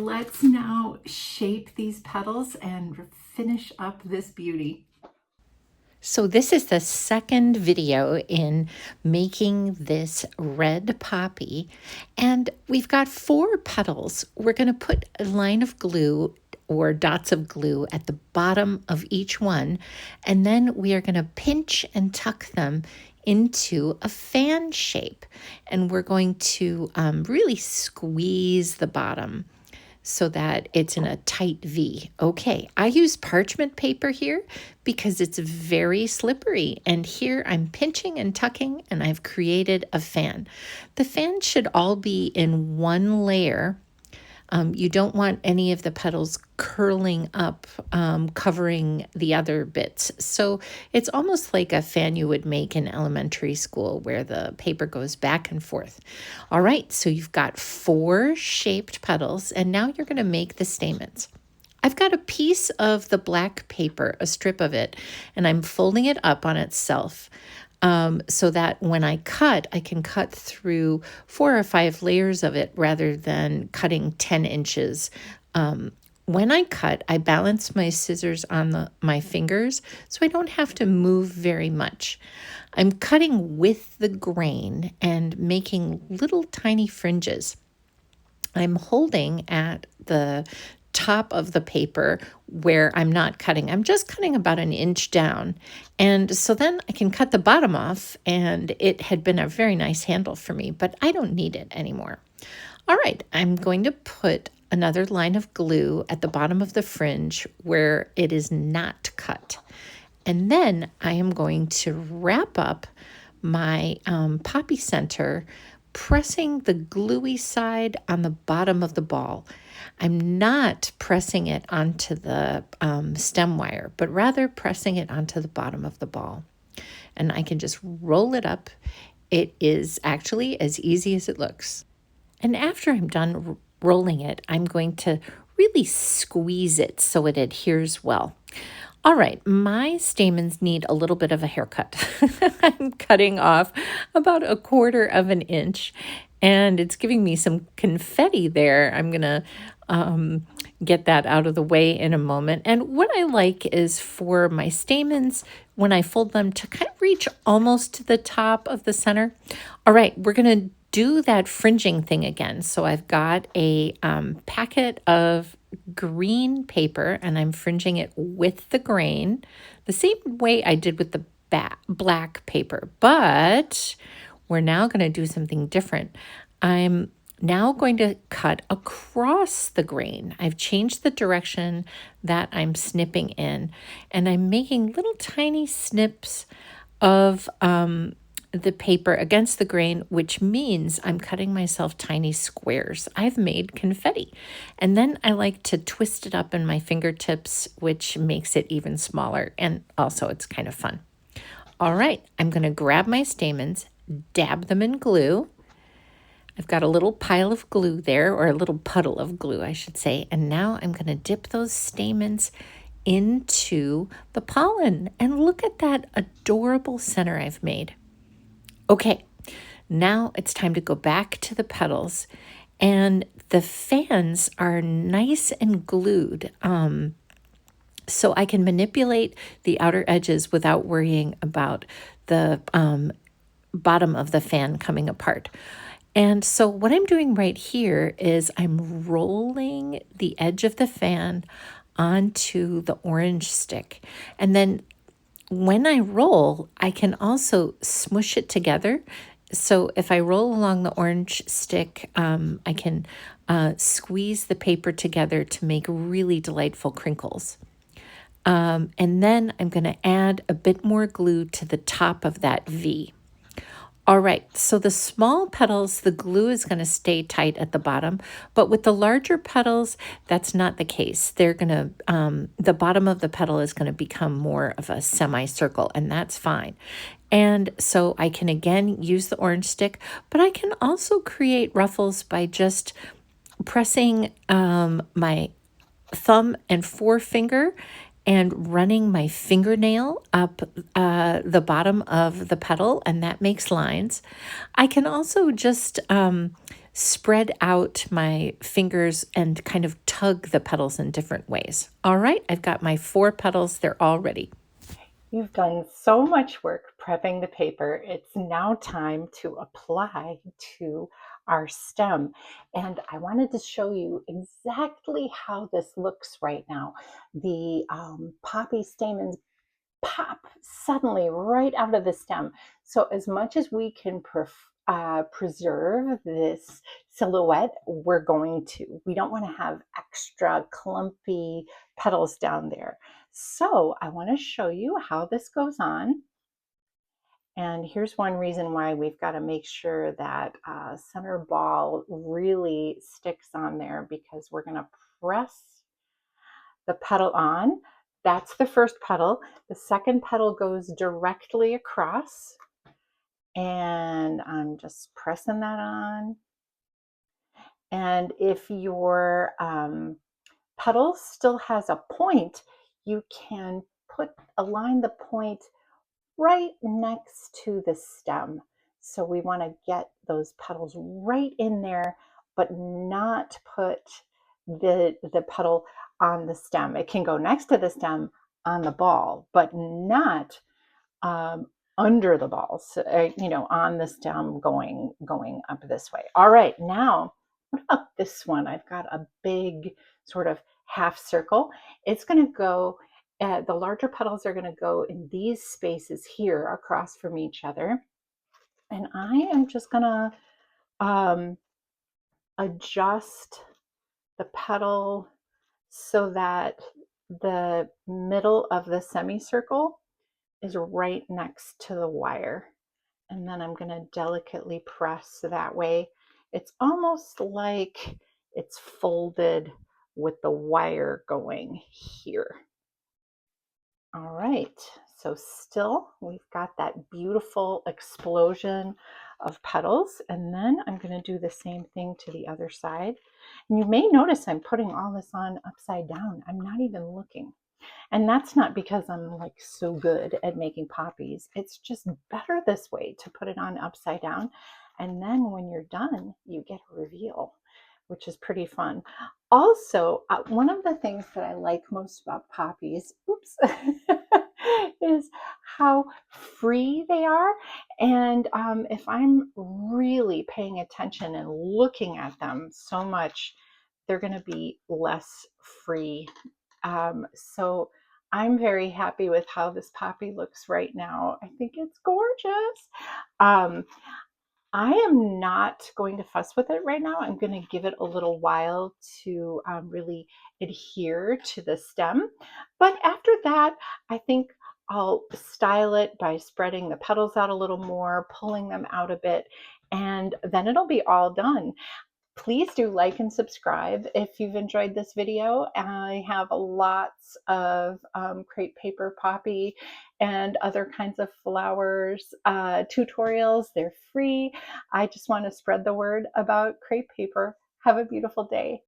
Let's now shape these petals and finish up this beauty. So this is the second video in making this red poppy, and we've got 4 petals. We're going to put a line of glue or dots of glue at the bottom of each one, and then we are going to pinch and tuck them into a fan shape, and we're going to really squeeze the bottom so that it's in a tight V. Okay, I use parchment paper here because it's very slippery. And here I'm pinching and tucking, and I've created a fan. The fan should all be in one layer. You don't want any of the petals curling up, covering the other bits. So it's almost like a fan you would make in elementary school where the paper goes back and forth. All right, so you've got 4 shaped petals, and now you're going to make the stamens. I've got a piece of the black paper, a strip of it, and I'm folding it up on itself. So that when I cut, I can cut through 4 or 5 layers of it rather than cutting 10 inches. When I cut, I balance my scissors on my fingers so I don't have to move very much. I'm cutting with the grain and making little tiny fringes. I'm holding at the top of the paper where I'm not cutting. I'm just cutting about an inch down. And so then I can cut the bottom off, and it had been a very nice handle for me, but I don't need it anymore. All right, I'm going to put another line of glue at the bottom of the fringe where it is not cut. And then I am going to wrap up my poppy center, pressing the gluey side on the bottom of the ball. I'm not pressing it onto the stem wire, but rather pressing it onto the bottom of the ball. And I can just roll it up. It is actually as easy as it looks. And after I'm done rolling it, I'm going to really squeeze it so it adheres well. All right, my stamens need a little bit of a haircut. I'm cutting off about 1/4 of an inch, and it's giving me some confetti there. I'm going to get that out of the way in a moment. And what I like is for my stamens, when I fold them, to kind of reach almost to the top of the center. All right, we're going to do that fringing thing again. So I've got a packet of green paper, and I'm fringing it with the grain the same way I did with the black paper, but we're now going to do something different. I'm now going to cut across the grain. I've changed the direction that I'm snipping in, and I'm making little tiny snips of the paper against the grain, which means I'm cutting myself tiny squares. I've made confetti. And then I like to twist it up in my fingertips, which makes it even smaller. And also it's kind of fun. All right, I'm going to grab my stamens, dab them in glue. I've got a little pile of glue there, or a little puddle of glue, I should say. And now I'm going to dip those stamens into the pollen. And look at that adorable center I've made. Okay, now it's time to go back to the petals, and the fans are nice and glued, so I can manipulate the outer edges without worrying about the bottom of the fan coming apart. And so what I'm doing right here is I'm rolling the edge of the fan onto the orange stick, and then when I roll, I can also smush it together. So if I roll along the orange stick, I can squeeze the paper together to make really delightful crinkles. And then I'm going to add a bit more glue to the top of that V. All right, so the small petals, the glue is going to stay tight at the bottom, but with the larger petals, that's not the case. They're going to, the bottom of the petal is going to become more of a semicircle, and that's fine. And so I can again use the orange stick, but I can also create ruffles by just pressing my thumb and forefinger and running my fingernail up the bottom of the petal, and that makes lines. I can also just spread out my fingers and kind of tug the petals in different ways. All right, I've got my 4 petals. They're all ready. You've done so much work prepping the paper. It's now time to apply to our stem. And I wanted to show you exactly how this looks right now. The poppy stamens pop suddenly right out of the stem. So as much as we can preserve this silhouette, we're going to. We don't want to have extra clumpy petals down there. So I want to show you how this goes on. And here's one reason why we've got to make sure that center ball really sticks on there, because we're going to press the petal on. That's the first petal. The second petal goes directly across, and I'm just pressing that on. And if your petal still has a point, you can align the point right next to the stem. So we want to get those petals right in there, but not put the petal on the stem. It can go next to the stem on the ball, but not under the balls, on the stem going up this way. All right, now what about this one? I've got a big sort of half circle. It's going to go, the larger petals are going to go in these spaces here across from each other. And I am just going to adjust the petal so that the middle of the semicircle is right next to the wire. And then I'm going to delicately press that way. It's almost like it's folded with the wire going here. All right, so still we've got that beautiful explosion of petals, and then I'm going to do the same thing to the other side. And you may notice I'm putting all this on upside down. I'm not even looking. And that's not because I'm like so good at making poppies. It's just better this way to put it on upside down. And then when you're done, you get a reveal, which is pretty fun. Also, one of the things that I like most about poppies, is how free they are. And if I'm really paying attention and looking at them so much, they're going to be less free. So I'm very happy with how this poppy looks right now. I think it's gorgeous. I am not going to fuss with it right now. I'm going to give it a little while to really adhere to the stem. But after that, I think I'll style it by spreading the petals out a little more, pulling them out a bit, and then it'll be all done. Please do like and subscribe if you've enjoyed this video. I have lots of crepe paper poppy and other kinds of flowers tutorials. They're free. I just want to spread the word about crepe paper. Have a beautiful day.